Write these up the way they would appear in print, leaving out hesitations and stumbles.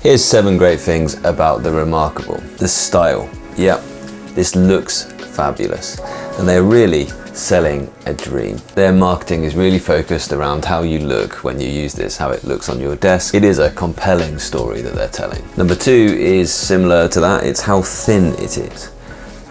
Here's 7 great things about the Remarkable. The style. Yep, this looks fabulous. And they're really selling a dream. Their marketing is really focused around how you look when you use this, how it looks on your desk. It is a compelling story that they're telling. Number 2 is similar to that. It's how thin it is.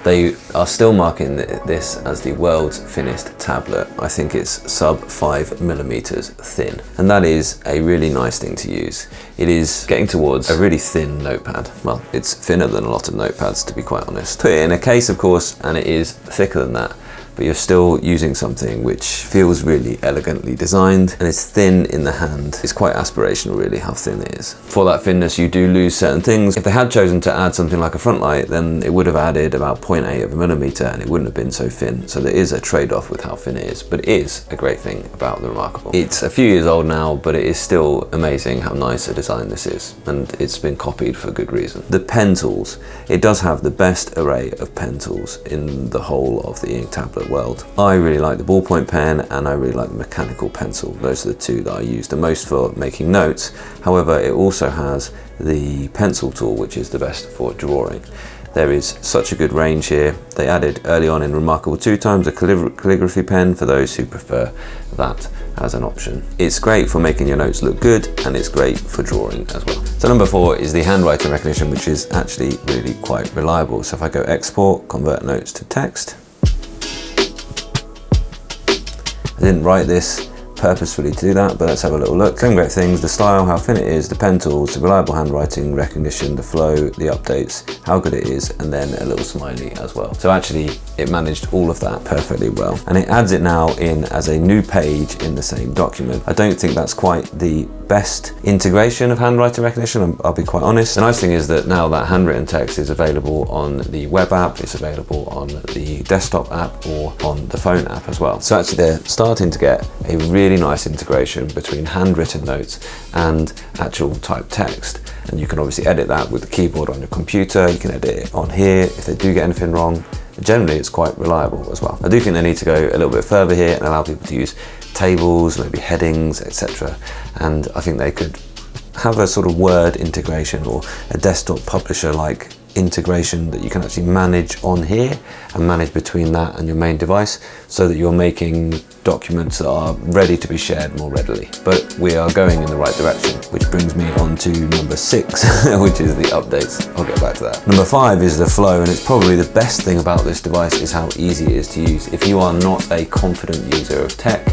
They are still marketing this as the world's thinnest tablet. I think it's sub 5mm thin. And that is a really nice thing to use. It is getting towards a really thin notepad. Well, it's thinner than a lot of notepads, to be quite honest. Put it in a case, of course, and it is thicker than that. But you're still using something which feels really elegantly designed, and it's thin in the hand. It's quite aspirational, really, how thin it is. For that thinness, you do lose certain things. If they had chosen to add something like a front light, then it would have added about 0.8 and it wouldn't have been so thin. So there is a trade-off with how thin it is, but it is a great thing about the Remarkable. It's a few years old now, but it is still amazing how nice a design this is, and it's been copied for good reason. The pen tools. It does have the best array of pen tools in the whole of the ink tablet world. I really like the ballpoint pen, and I really like the mechanical pencil. Those are the two that I use the most for making notes. However, it also has the pencil tool, which is the best for drawing. There is such a good range here. They added early on in Remarkable 2 times a calligraphy pen for those who prefer that as an option. It's great for making your notes look good, and it's great for drawing as well. So number 4 is the handwriting recognition, which is actually really quite reliable. So if I go export, convert notes to text, I didn't write this purposefully to do that, but let's have a little look. Some great things: the style, how thin it is, the pen tools, the reliable handwriting recognition, the flow, the updates, how good it is, and then a little smiley as well. So actually it managed all of that perfectly well, and it adds it now in as a new page in the same document. I don't think that's quite the best integration of handwriting recognition, I'll be quite honest. The nice thing is that now that handwritten text is available on the web app, it's available on the desktop app or on the phone app as well. So actually they're starting to get a really nice integration between handwritten notes and actual typed text. And you can obviously edit that with the keyboard on your computer. You can edit it on here if they do get anything wrong. Generally, it's quite reliable as well. I do think they need to go a little bit further here and allow people to use tables, maybe headings, etc. And I think they could have a sort of word integration or a desktop publisher like integration that you can actually manage on here and manage between that and your main device, so that you're making documents that are ready to be shared more readily. But we are going in the right direction, which brings me on to number 6, which is the updates. I'll get back to that. Number 5 is the flow, and it's probably the best thing about this device is how easy it is to use. If you are not a confident user of tech,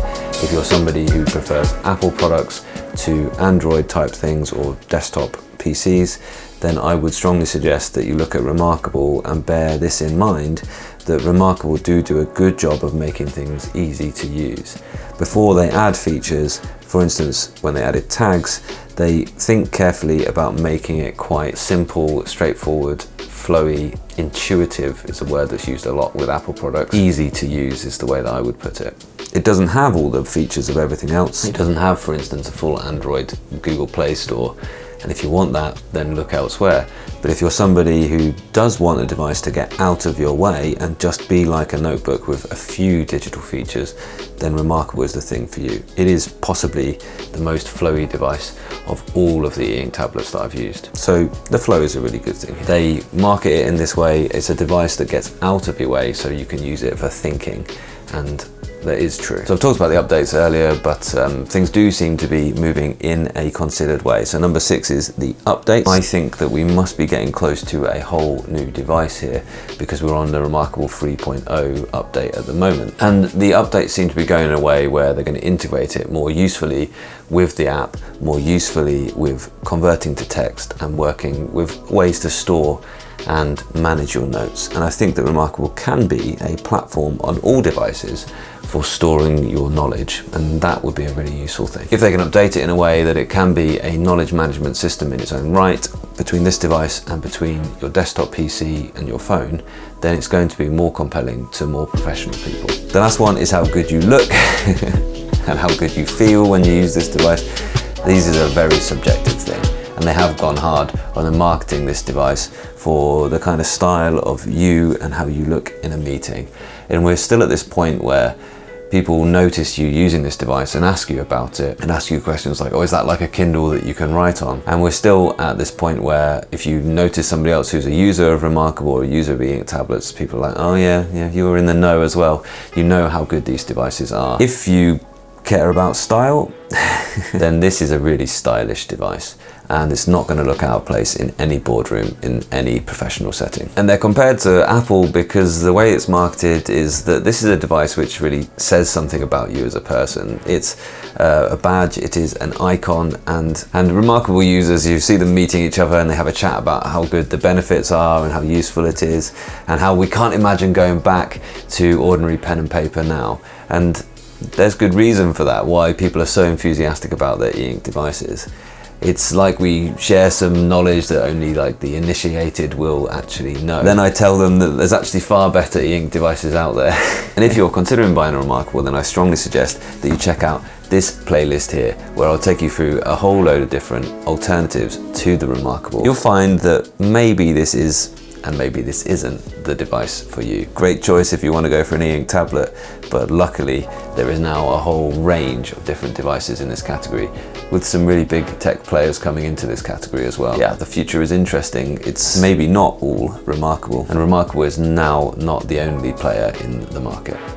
if you're somebody who prefers Apple products to Android type things or desktop PCs, then I would strongly suggest that you look at Remarkable and bear this in mind, that Remarkable do a good job of making things easy to use. Before they add features, for instance, when they added tags, they think carefully about making it quite simple, straightforward, flowy, intuitive is a word that's used a lot with Apple products. Easy to use is the way that I would put it. It doesn't have all the features of everything else. It doesn't have, for instance, a full Android Google Play Store. And if you want that, then look elsewhere. But if you're somebody who does want a device to get out of your way and just be like a notebook with a few digital features, then Remarkable is the thing for you. It is possibly the most flowy device of all of the e-ink tablets that I've used. So the flow is a really good thing. They market it in this way. It's a device that gets out of your way so you can use it for thinking, and that is true. So I've talked about the updates earlier, but things do seem to be moving in a considered way. So number 6 is the updates. I think that we must be getting close to a whole new device here, because we're on the Remarkable 3.0 update at the moment. And the updates seem to be going in a way where they're going to integrate it more usefully with the app, more usefully with converting to text and working with ways to store and manage your notes. And I think that Remarkable can be a platform on all devices for storing your knowledge, and that would be a really useful thing. If they can update it in a way that it can be a knowledge management system in its own right between this device and between your desktop PC and your phone, then it's going to be more compelling to more professional people. The last one is how good you look and how good you feel when you use this device. These is a very subjective thing, and they have gone hard on marketing this device for the kind of style of you and how you look in a meeting. And we're still at this point where people notice you using this device and ask you about it and ask you questions like, oh, is that like a Kindle that you can write on? And we're still at this point where if you notice somebody else who's a user of Remarkable or a user of e-ink tablets, people are like, oh yeah, you were in the know as well. You know how good these devices are. If you care about style, then this is a really stylish device, and it's not going to look out of place in any boardroom, in any professional setting. And they're compared to Apple because the way it's marketed is that this is a device which really says something about you as a person. It's a badge, it is an icon, and Remarkable users, you see them meeting each other and they have a chat about how good the benefits are and how useful it is and how we can't imagine going back to ordinary pen and paper now. And there's good reason for that, why people are so enthusiastic about their e-ink devices. It's like we share some knowledge that only like the initiated will actually know. Then I tell them that there's actually far better e-ink devices out there. And if you're considering buying a Remarkable, then I strongly suggest that you check out this playlist here, where I'll take you through a whole load of different alternatives to the Remarkable. You'll find that maybe this is, and maybe this isn't, the device for you. Great choice if you want to go for an e-ink tablet, but luckily there is now a whole range of different devices in this category, with some really big tech players coming into this category as well. Yeah, the future is interesting. It's maybe not all Remarkable, and Remarkable is now not the only player in the market.